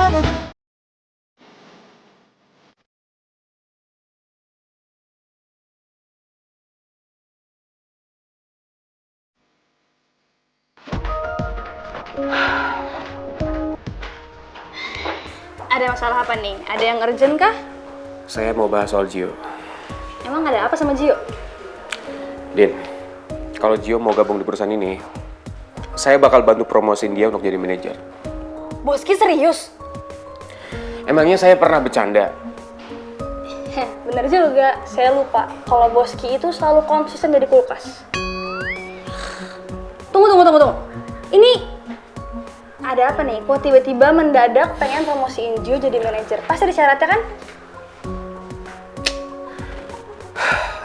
Ada masalah apa nih? Ada yang urgent kah? Saya mau bahas soal Gio. Emang ada apa sama Gio? Din, kalau Gio mau gabung di perusahaan ini, saya bakal bantu promosiin dia untuk jadi manajer. Boski serius? Emangnya saya pernah bercanda? Bener juga, saya lupa kalau Boski itu selalu konsisten jadi kulkas. Tunggu. Ini ada apa nih? Kok tiba-tiba mendadak pengen promosiin Gio jadi manajer? Pasti ada syaratnya kan?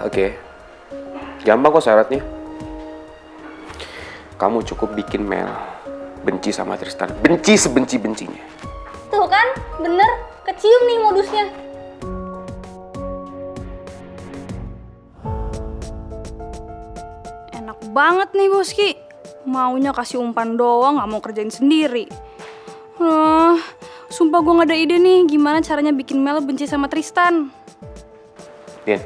Oke. Gampang kok syaratnya. Kamu cukup bikin Mel benci sama Tristan. Benci sebenci-bencinya. Tuh kan, bener. Kecium nih modusnya. Enak banget nih Boski. Maunya kasih umpan doang, gak mau kerjain sendiri. Sumpah gue gak ada ide nih gimana caranya bikin Mel benci sama Tristan. Din,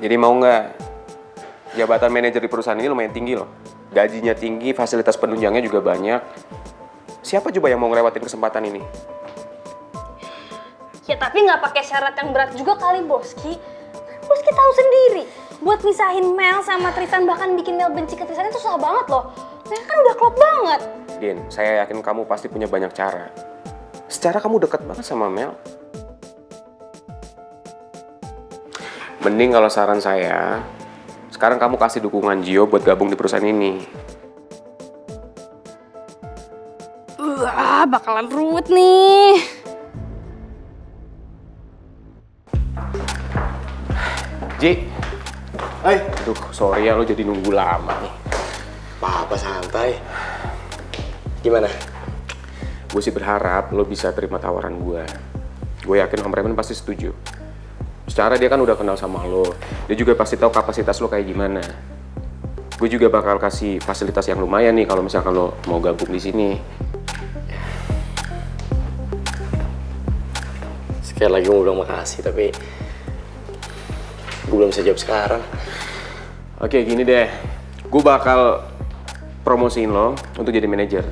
jadi mau nggak? Jabatan manajer di perusahaan ini lumayan tinggi loh. Gajinya tinggi, fasilitas penunjangnya juga banyak. Siapa coba yang mau ngelewatin kesempatan ini? Ya tapi gak pakai syarat yang berat juga kali Boski. Boski tahu sendiri, buat misahin Mel sama Tristan bahkan bikin Mel benci ke Tristan itu susah banget loh. Mel kan udah klop banget. Din, saya yakin kamu pasti punya banyak cara. Secara kamu deket banget sama Mel. Mending kalau saran saya, sekarang kamu kasih dukungan Gio buat gabung di perusahaan ini. Bakalan ruwet nih. Ji. Hai. Aduh, sorry ya lo jadi nunggu lama nih. Apa santai. Gimana? Gue sih berharap lo bisa terima tawaran gue. Gue yakin Om Raymond pasti setuju. Secara dia kan udah kenal sama lo. Dia juga pasti tahu kapasitas lo kayak gimana. Gue juga bakal kasih fasilitas yang lumayan nih kalau misalkan lo mau gabung di sini. Sekali lagi mau bilang makasih, tapi gue belum bisa jawab sekarang. Oke, gini deh. Gue bakal promosiin lo untuk jadi manajer.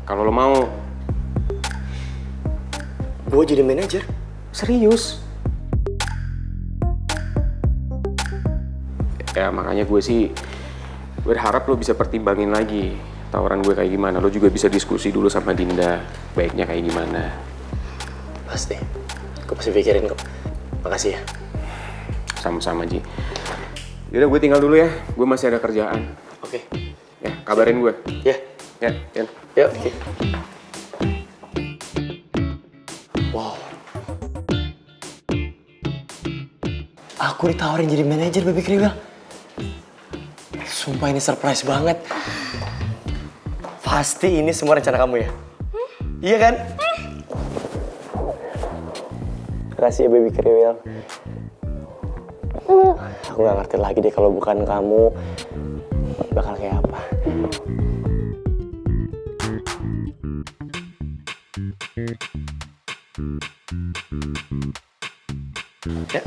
Kalau lo mau. Gue jadi manajer? Serius? Ya makanya gue sih berharap lo bisa pertimbangin lagi tawaran gue kayak gimana. Lo juga bisa diskusi dulu sama Dinda, baiknya kayak gimana. Pasti. Gue pasti pikirin kok. Makasih ya. Sama-sama, Ji. Yaudah gue tinggal dulu ya. Gue masih ada kerjaan. Oke. Ya, kabarin gue. Ya. Ya, Yan. Yuk, oke. Wow. Aku ditawarin jadi manajer Baby Kriwil. Sumpah ini surprise banget. Pasti ini semua rencana kamu ya? Iya kan? Makasih ya Baby Kriwil. Aku gak ngerti lagi deh kalau bukan kamu bakal kayak apa. Ya.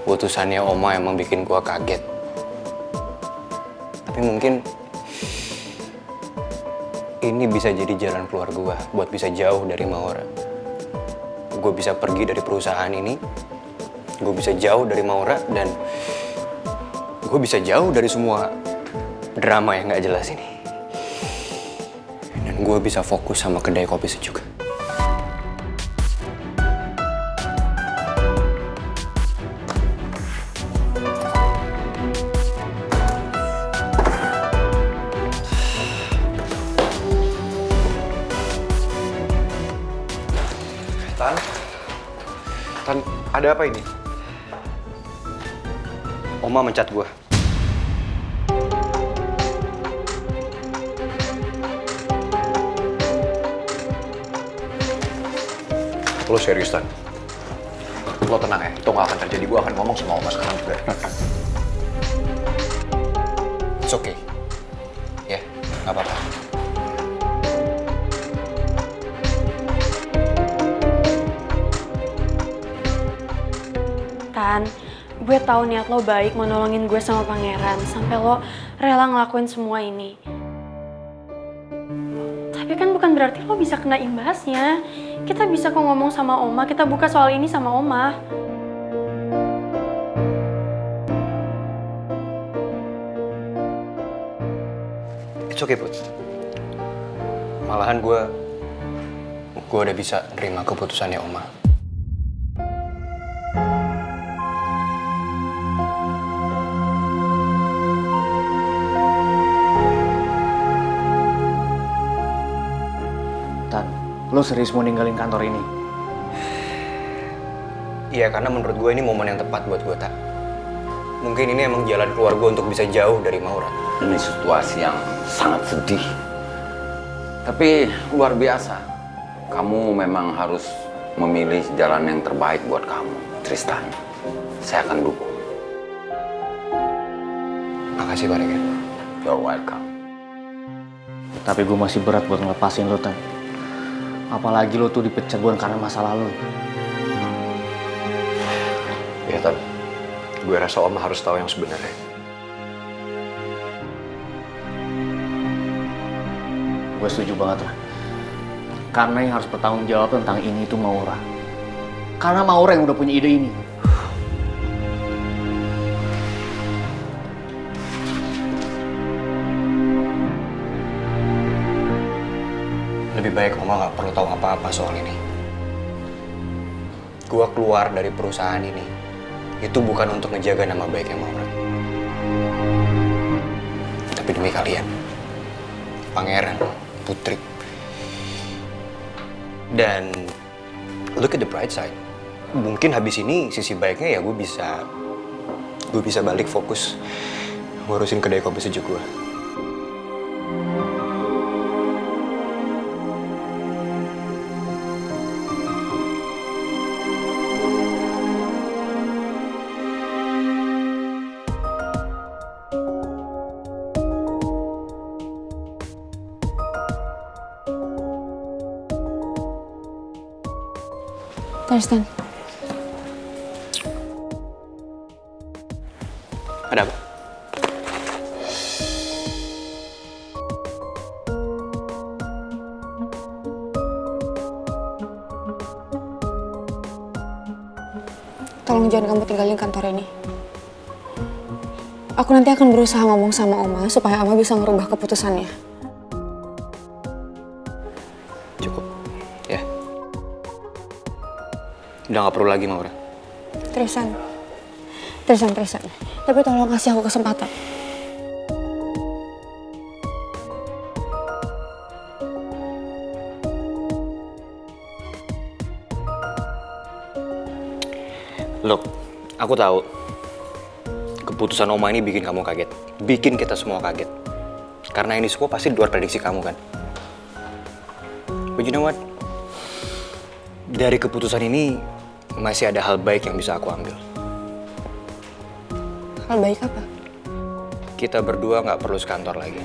Putusannya Oma emang bikin gua kaget. Tapi mungkin ini bisa jadi jalan keluar gua buat bisa jauh dari Maura. Gue bisa pergi dari perusahaan ini, gue bisa jauh dari Maura, dan gue bisa jauh dari semua drama yang gak jelas ini. Dan gue bisa fokus sama kedai kopi sejuk. Tan, ada apa ini? Oma mencat gue. Lo serius, Tan? Lo tenang ya, itu nggak akan terjadi. Gue akan ngomong sama Oma sekarang juga. It's okay. Ya, nggak apa-apa. Tan, gue tahu niat lo baik mau nolongin gue sama pangeran sampai lo rela ngelakuin semua ini. Tapi kan bukan berarti lo bisa kena imbasnya. Kita bisa kok ngomong sama Oma, kita buka soal ini sama Oma. It's okay, Put. Malahan gue udah bisa nerima keputusannya Oma. Tan, lo serius mau ninggalin kantor ini? Iya, karena menurut gue ini momen yang tepat buat gue, Tak. Mungkin ini emang jalan keluar gue untuk bisa jauh dari Maura. Ini situasi yang sangat sedih. Tapi luar biasa. Kamu memang harus memilih jalan yang terbaik buat kamu, Tristan. Saya akan dukung. Makasih, Pak Regan. You're welcome. Tapi gue masih berat buat ngelepasin lo, Tan. Apalagi lo tuh dipecat bukan karena masa lalu. Ya, Tan. Gue rasa Oma harus tahu yang sebenarnya. Gue setuju banget lah. Karena yang harus bertanggung jawab tentang ini itu Maura. Karena Maura yang udah punya ide ini. Lebih baik Oma nggak perlu tahu apa-apa soal ini. Gua keluar dari perusahaan ini itu bukan untuk ngejaga nama baiknya Maura, tapi demi kalian, Pangeran, Putri. Dan look at the bright side. Mungkin habis ini sisi baiknya ya gue bisa balik fokus ngurusin kedai kopi sejuk gue. Tristan, Ada apa? Tolong jangan kamu tinggalin kantor ini. Aku nanti akan berusaha ngomong sama Oma supaya Oma bisa merubah keputusannya. Cukup, ya. Udah gak perlu lagi, Maura. Tristan. Tapi tolong kasih aku kesempatan. Look, aku tahu keputusan Oma ini bikin kamu kaget. Bikin kita semua kaget. Karena ini semua pasti di luar prediksi kamu kan. But you know what? Dari keputusan ini masih ada hal baik yang bisa aku ambil. Hal baik apa? Kita berdua nggak perlu sekantor lagi.